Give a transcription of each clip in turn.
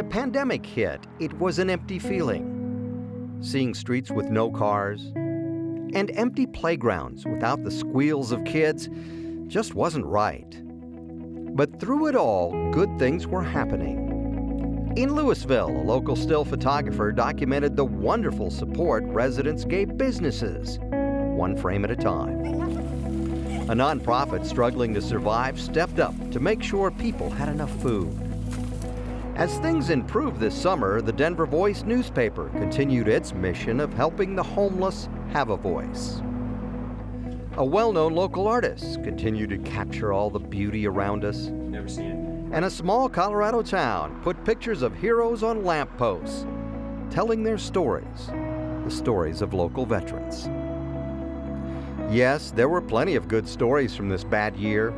pandemic hit, it was an empty feeling. Seeing streets with no cars and empty playgrounds without the squeals of kids just wasn't right. But through it all, good things were happening. In Louisville, a local still photographer documented the wonderful support residents gave businesses, one frame at a time. A nonprofit struggling to survive stepped up to make sure people had enough food. As things improved this summer, the Denver Voice newspaper continued its mission of helping the homeless have a voice. A well-known local artist continued to capture all the beauty around us. Never seen it. And a small Colorado town put pictures of heroes on lampposts, telling their stories, the stories of local veterans. Yes, there were plenty of good stories from this bad year,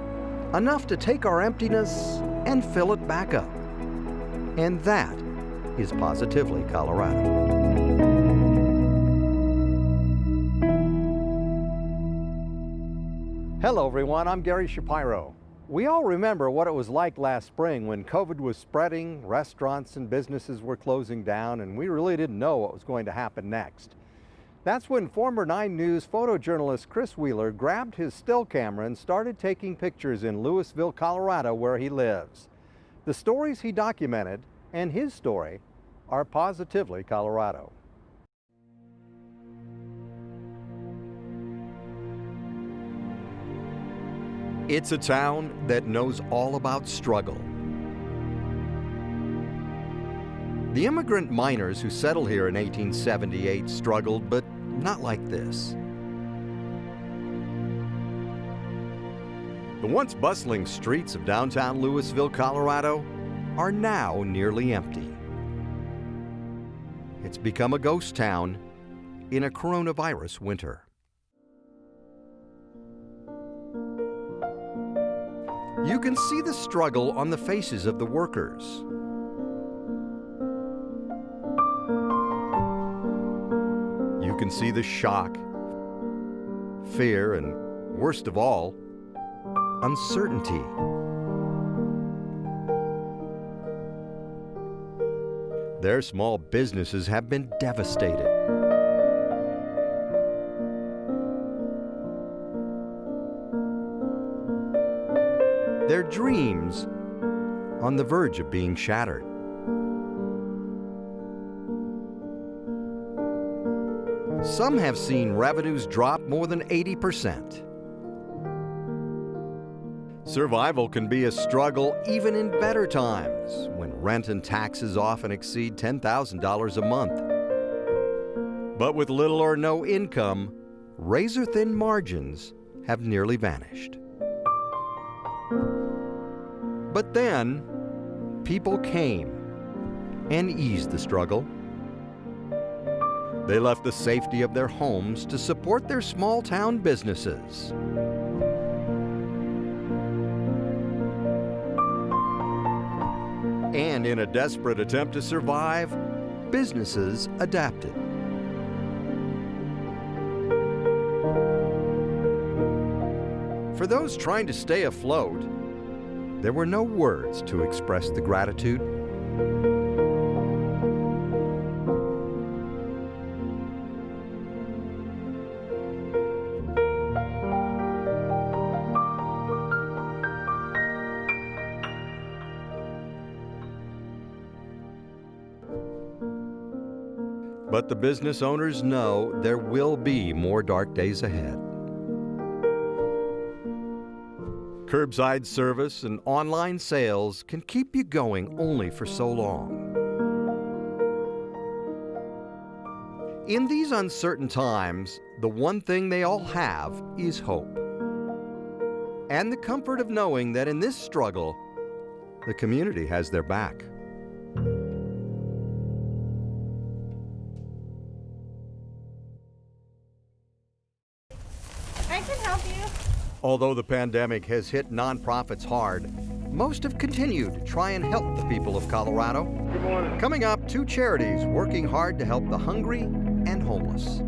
enough to take our emptiness and fill it back up. And that is Positively Colorado. Hello everyone, I'm Gary Shapiro. We all remember what it was like last spring when COVID was spreading, restaurants and businesses were closing down, and we really didn't know what was going to happen next. That's when former 9 News photojournalist Chris Wheeler grabbed his still camera and started taking pictures in Louisville, Colorado, where he lives. The stories he documented and his story are Positively Colorado. It's a town that knows all about struggle. The immigrant miners who settled here in 1878 struggled, but not like this. The once bustling streets of downtown Louisville, Colorado, are now nearly empty. It's become a ghost town in a coronavirus winter. You can see the struggle on the faces of the workers. You can see the shock, fear, and worst of all, uncertainty. Their small businesses have been devastated. Their dreams on the verge of being shattered. Some have seen revenues drop more than 80%. Survival can be a struggle even in better times, when rent and taxes often exceed $10,000 a month. But with little or no income, razor-thin margins have nearly vanished. But then, people came and eased the struggle. They left the safety of their homes to support their small-town businesses. And in a desperate attempt to survive, businesses adapted. For those trying to stay afloat, there were no words to express the gratitude. But the business owners know there will be more dark days ahead. Curbside service and online sales can keep you going only for so long. In these uncertain times, the one thing they all have is hope. And the comfort of knowing that in this struggle, the community has their back. I can help you. Although the pandemic has hit nonprofits hard, most have continued to try and help the people of Colorado. Good morning. Coming up, 2 charities working hard to help the hungry and homeless.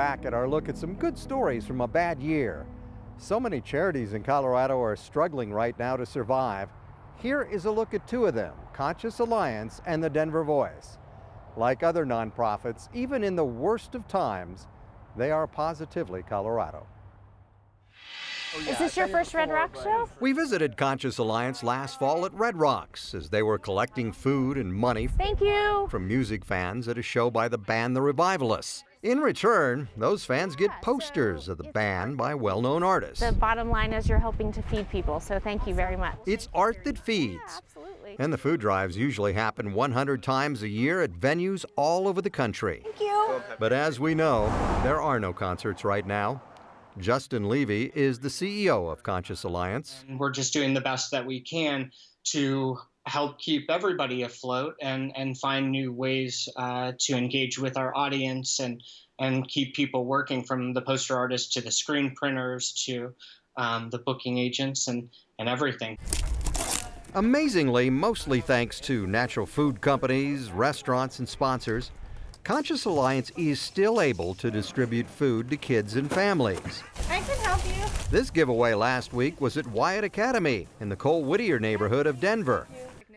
back at our look at some good stories from a bad year. So many charities in Colorado are struggling right now to survive. Here is a look at two of them, Conscious Alliance and the Denver Voice. Like other nonprofits, even in the worst of times, they are positively Colorado. Is this your first Red Rocks show? We visited Conscious Alliance last fall at Red Rocks as they were collecting food and money Thank you. from music fans at a show by the band The Revivalists. In return, those fans get posters of the band by well-known artists. The bottom line is you're helping to feed people, so thank you very much. It's art that feeds. Yeah, absolutely. And the food drives usually happen 100 times a year at venues all over the country. Thank you. But as we know, there are no concerts right now. Justin Levy is the CEO of Conscious Alliance. We're just doing the best that we can to help keep everybody afloat and find new ways to engage with our audience and keep people working, from the poster artists to the screen printers to the booking agents and everything. Amazingly, mostly thanks to natural food companies, restaurants, and sponsors, Conscious Alliance is still able to distribute food to kids and families. I can help you. This giveaway last week was at Wyatt Academy in the Cole Whittier neighborhood of Denver.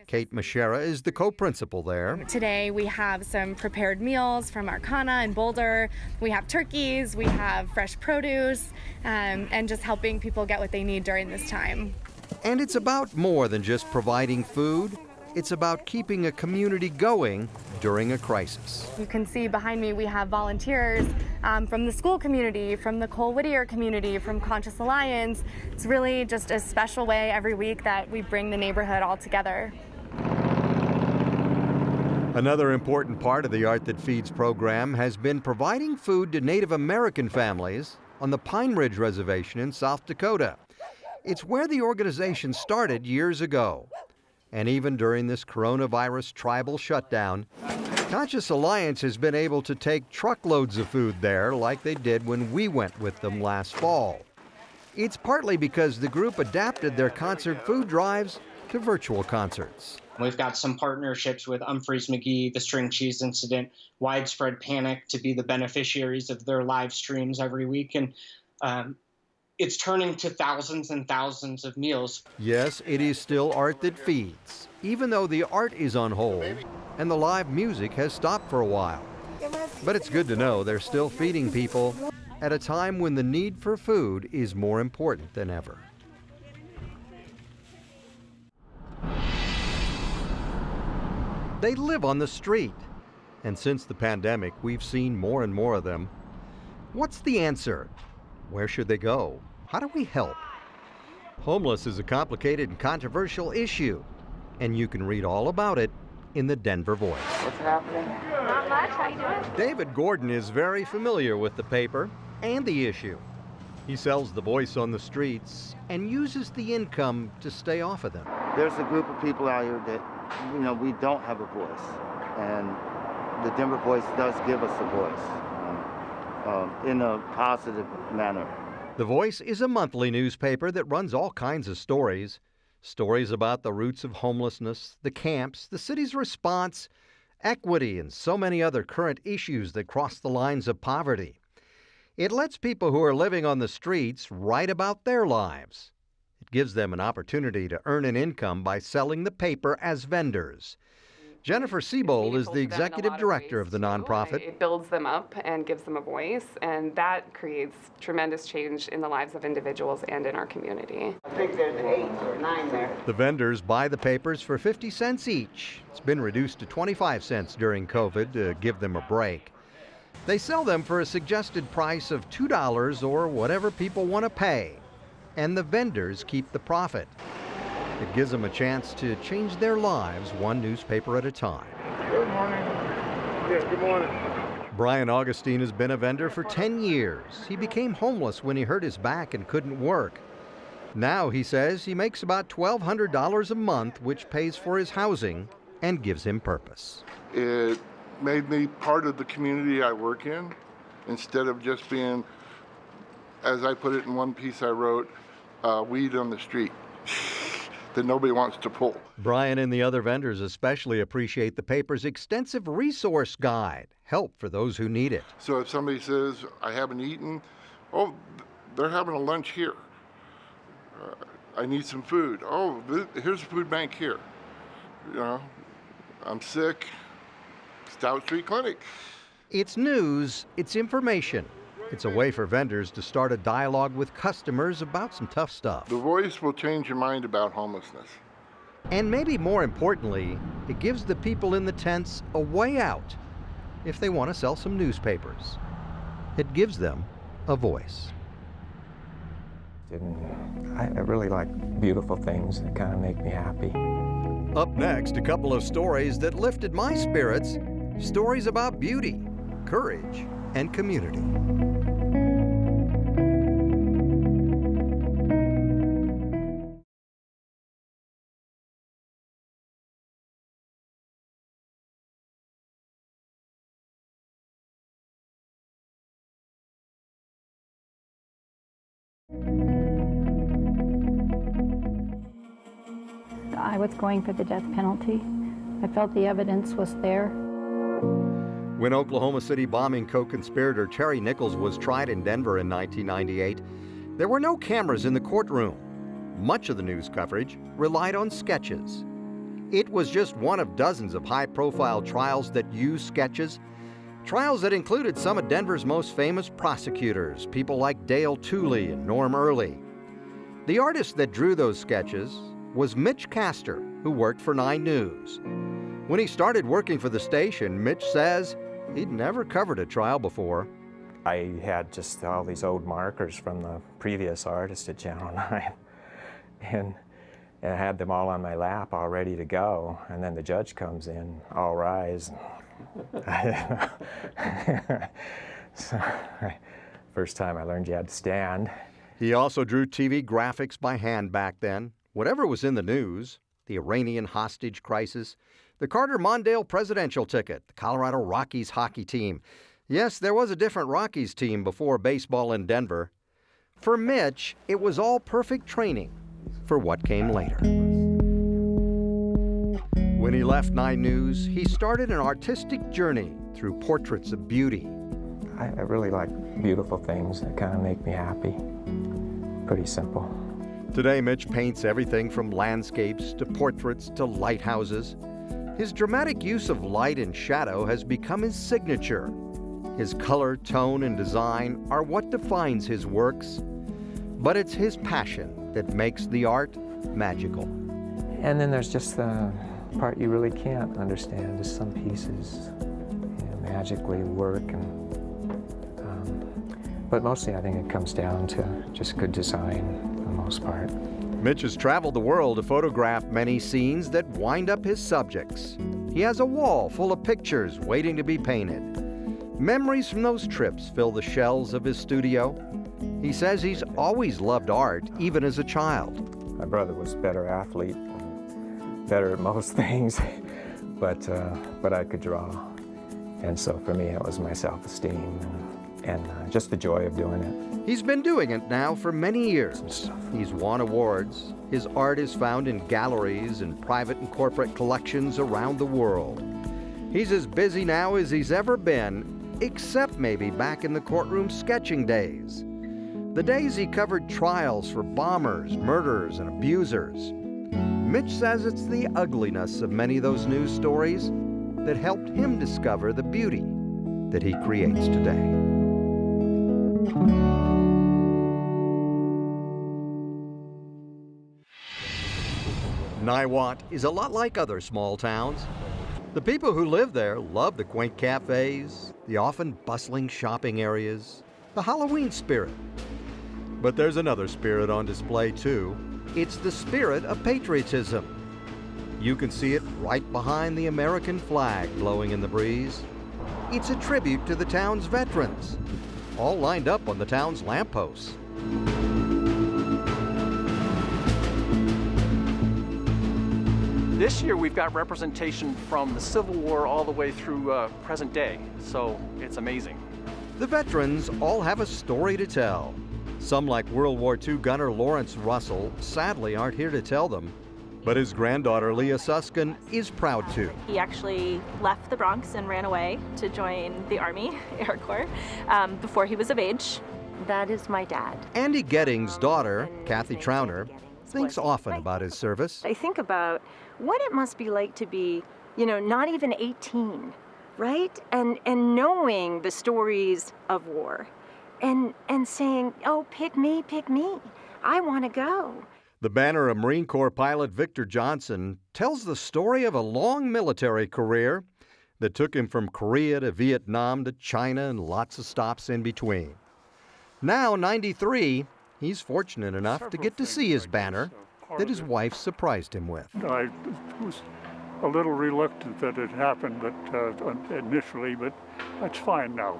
Kate Mashera is the co-principal there. Today we have some prepared meals from Arcana and Boulder. We have turkeys, we have fresh produce, and just helping people get what they need during this time. And it's about more than just providing food. It's about keeping a community going during a crisis. You can see behind me we have volunteers from the school community, from the Cole Whittier community, from Conscious Alliance. It's really just a special way every week that we bring the neighborhood all together. Another important part of the Art That Feeds program has been providing food to Native American families on the Pine Ridge Reservation in South Dakota. It's where the organization started years ago. And even during this coronavirus tribal shutdown, Conscious Alliance has been able to take truckloads of food there like they did when we went with them last fall. It's partly because the group adapted their concert food drives to virtual concerts. We've got some partnerships with Humphreys McGee, the String Cheese Incident, Widespread Panic to be the beneficiaries of their live streams every week. And it's turning to thousands and thousands of meals. Yes, it is still Art That Feeds, even though the art is on hold and the live music has stopped for a while. But it's good to know they're still feeding people at a time when the need for food is more important than ever. They live on the street, and since the pandemic, we've seen more and more of them. What's the answer? Where should they go? How do we help? Homeless is a complicated and controversial issue, and you can read all about it in the Denver Voice. What's happening? Not much. How you doing? David Gordon is very familiar with the paper and the issue. He sells the Voice on the streets and uses the income to stay off of them. There's a group of people out here that, we don't have a voice. And the Denver Voice does give us a voice in a positive manner. The Voice is a monthly newspaper that runs all kinds of stories. Stories about the roots of homelessness, the camps, the city's response, equity, and so many other current issues that cross the lines of poverty. It lets people who are living on the streets write about their lives. It gives them an opportunity to earn an income by selling the paper as vendors. Jennifer SEYBOLD is the executive director of the nonprofit. It builds them up and gives them a voice, and that creates tremendous change in the lives of individuals and in our community. I think there's 8 or 9 there. The vendors buy the papers for 50 cents each. It's been reduced to 25 cents during COVID to give them a break. They sell them for a suggested price of $2 or whatever people want to pay, and the vendors keep the profit. It gives them a chance to change their lives one newspaper at a time. Good morning. Yeah, good morning. Brian Augustine has been a vendor for 10 years. He became homeless when he hurt his back and couldn't work. Now, he says, he makes about $1,200 a month, which pays for his housing and gives him purpose. It made me part of the community I work in, instead of just being, as I put it in one piece I wrote, weed on the street. that nobody wants to pull. Brian and the other vendors especially appreciate the paper's extensive resource guide, help for those who need it. So if somebody says, I haven't eaten, oh, they're having a lunch here. I need some food. Oh, here's a food bank here. You know, I'm sick. Stout Street Clinic. It's news, it's information. It's a way for vendors to start a dialogue with customers about some tough stuff. The Voice will change your mind about homelessness. And maybe more importantly, it gives the people in the tents a way out if they want to sell some newspapers. It gives them a voice. I really like beautiful things that kind of make me happy. Up next, a couple of stories that lifted my spirits. Stories about beauty, courage, and community. I was going for the death penalty. I felt the evidence was there. When Oklahoma City bombing co-conspirator Terry Nichols was tried in Denver in 1998, there were no cameras in the courtroom. Much of the news coverage relied on sketches. It was just one of dozens of high-profile trials that used sketches, trials that included some of Denver's most famous prosecutors, people like Dale Tooley and Norm Early. The artist that drew those sketches was Mitch Castor, who worked for 9 News. When he started working for the station, Mitch says he'd never covered a trial before. I had just all these old markers from the previous artist at Channel 9, and I had them all on my lap, all ready to go. And then the judge comes in, all rise. So, first time I learned you had to stand. He also drew TV graphics by hand back then. Whatever was in the news, the Iranian hostage crisis, the Carter Mondale presidential ticket, the Colorado Rockies hockey team. Yes, there was a different Rockies team before baseball in Denver. For Mitch, it was all perfect training for what came later. When he left 9 News, he started an artistic journey through portraits of beauty. I really like beautiful things that kind of make me happy. Pretty simple. Today, Mitch paints everything from landscapes to portraits to lighthouses. His dramatic use of light and shadow has become his signature. His color, tone, and design are what defines his works, but it's his passion that makes the art magical. And then there's just the part you really can't understand, just some pieces magically work. But mostly I think it comes down to just good design. Most part. Mitch has traveled the world to photograph many scenes that wind up his subjects. He has a wall full of pictures waiting to be painted. Memories from those trips fill the shelves of his studio. He says he's always loved art, even as a child. My brother was a better athlete, better at most things, but I could draw. And so for me, it was my self-esteem and just the joy of doing it. He's been doing it now for many years. He's won awards. His art is found in galleries and private and corporate collections around the world. He's as busy now as he's ever been, except maybe back in the courtroom sketching days. The days he covered trials for bombers, murderers, and abusers. Mitch says it's the ugliness of many of those news stories that helped him discover the beauty that he creates today. NIWOT is a lot like other small towns. The people who live there love the quaint cafes, the often bustling shopping areas, the Halloween spirit. But there's another spirit on display too. It's the spirit of patriotism. You can see it right behind the American flag blowing in the breeze. It's a tribute to the town's veterans, all lined up on the town's lampposts. This year we've got representation from the Civil War all the way through present day, so it's amazing. The veterans all have a story to tell. Some, like World War II gunner Lawrence Russell, sadly aren't here to tell them. But his granddaughter, Leah Suskin, is proud too. He actually left the Bronx and ran away to join the Army Air Corps before he was of age. That is my dad. Andy Gedding's daughter, Kathy Trauner, thinks often about his service. I think about what it must be like to be, not even 18, right? And knowing the stories of war and saying, oh, pick me, I want to go. The banner of Marine Corps pilot Victor Johnson tells the story of a long military career that took him from Korea to Vietnam to China and lots of stops in between. Now, 93, he's fortunate enough to get to see his banner that his wife surprised him with. I was a little reluctant that it happened initially, but that's fine now.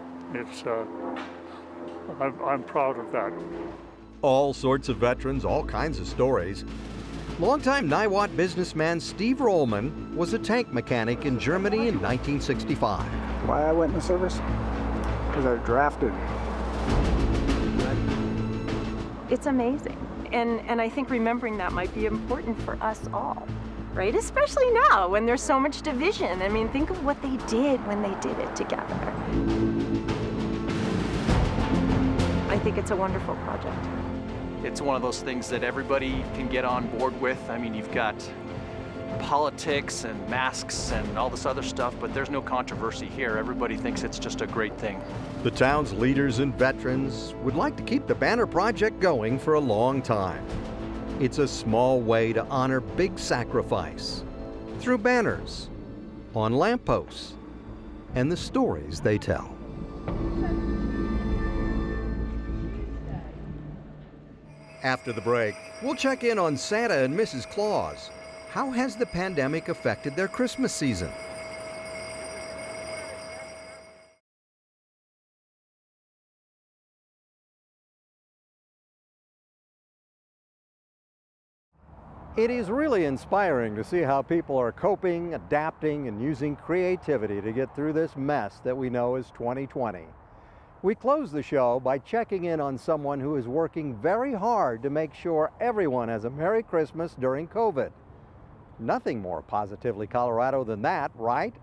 I'm proud of that. All sorts of veterans, all kinds of stories. Longtime NIWOT businessman Steve Rollman was a tank mechanic in Germany in 1965. Why I went in the service? Because I was drafted. It's amazing. And I think remembering that might be important for us all, right? Especially now when there's so much division. I mean, think of what they did when they did it together. I think it's a wonderful project. It's one of those things that everybody can get on board with. I mean, you've got politics and masks and all this other stuff, but there's no controversy here. Everybody thinks it's just a great thing. The town's leaders and veterans would like to keep the banner project going for a long time. It's a small way to honor big sacrifice through banners, on lampposts, and the stories they tell. After the break, we'll check in on Santa and Mrs. Claus. How has the pandemic affected their Christmas season? It is really inspiring to see how people are coping, adapting, and using creativity to get through this mess that we know is 2020. We close the show by checking in on someone who is working very hard to make sure everyone has a Merry Christmas during COVID. Nothing more positively Colorado than that, right?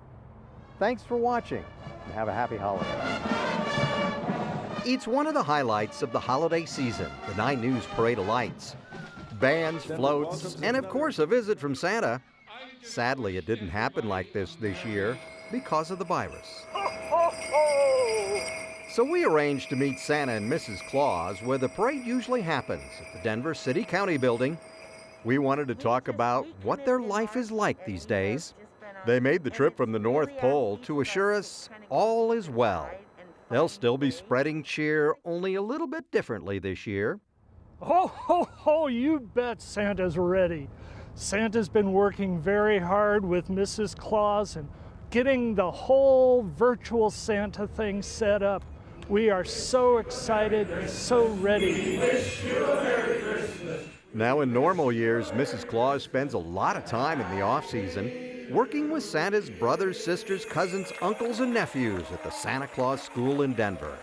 Thanks for watching, and have a happy holiday. It's one of the highlights of the holiday season, the 9 News Parade of Lights. Bands, floats, and of course a visit from Santa. Sadly, it didn't happen like this year because of the virus. So we arranged to meet Santa and Mrs. Claus where the parade usually happens, at the Denver City County Building. We wanted to talk about what their life is like these days. They made the trip from the North Pole to assure us all is well. They'll still be spreading cheer, only a little bit differently this year. Ho, ho, ho, you bet Santa's ready. Santa's been working very hard with Mrs. Claus and getting the whole virtual Santa thing set up. We are so excited and so ready. We wish you a Merry Christmas. Now, in normal years, Mrs. Claus spends a lot of time in the off-season working with Santa's brothers, sisters, cousins, uncles, and nephews at the Santa Claus School in Denver.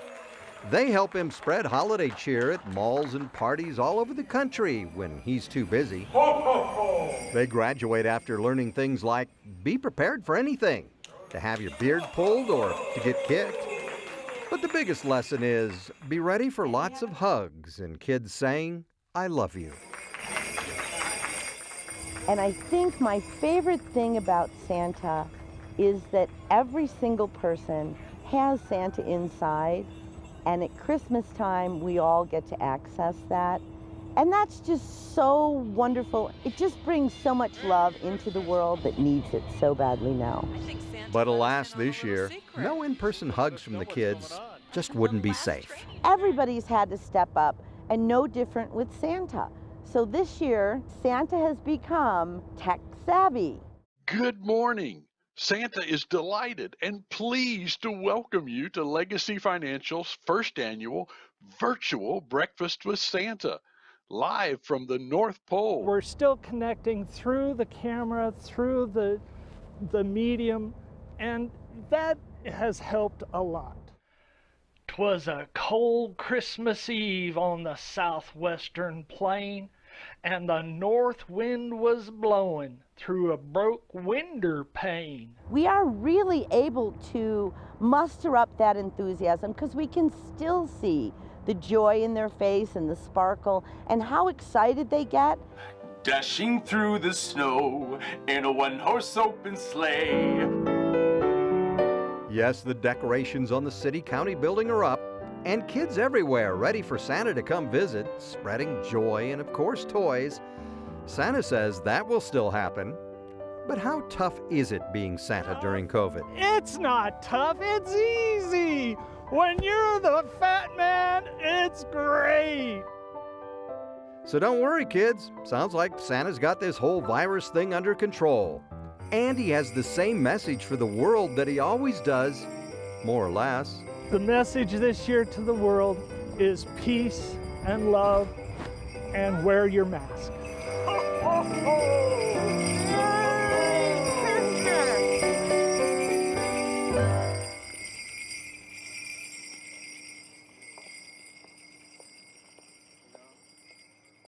They help him spread holiday cheer at malls and parties all over the country when he's too busy. Ho, ho, ho. They graduate after learning things like be prepared for anything, to have your beard pulled or to get kicked. But the biggest lesson is be ready for lots of hugs and kids saying, I love you. And I think my favorite thing about Santa is that every single person has Santa inside, and at Christmas time we all get to access that. And that's just so wonderful. It just brings so much love into the world that needs it so badly now. But alas, this year, no in-person hugs from the kids just wouldn't be safe. Everybody's had to step up, and no different with Santa. So this year, Santa has become tech savvy. Good morning. Santa is delighted and pleased to welcome you to Legacy Financial's first annual virtual Breakfast with Santa, live from the North Pole. We're still connecting through the camera, through the medium, and that has helped a lot. 'Twas a cold Christmas Eve on the southwestern plain. and the north wind was blowing through a broke window pane. We are really able to muster up that enthusiasm because we can still see the joy in their face and the sparkle and how excited they get. Dashing through the snow in a one-horse open sleigh. Yes, the decorations on the city-county building are up, and kids everywhere ready for Santa to come visit, spreading joy and, of course, toys. Santa says that will still happen. But how tough is it being Santa during COVID? It's not tough, it's easy. When you're the fat man, it's great. So don't worry, kids. Sounds like Santa's got this whole virus thing under control. And he has the same message for the world that he always does, more or less. The message this year to the world is peace and love and wear your mask. Ho, ho, ho.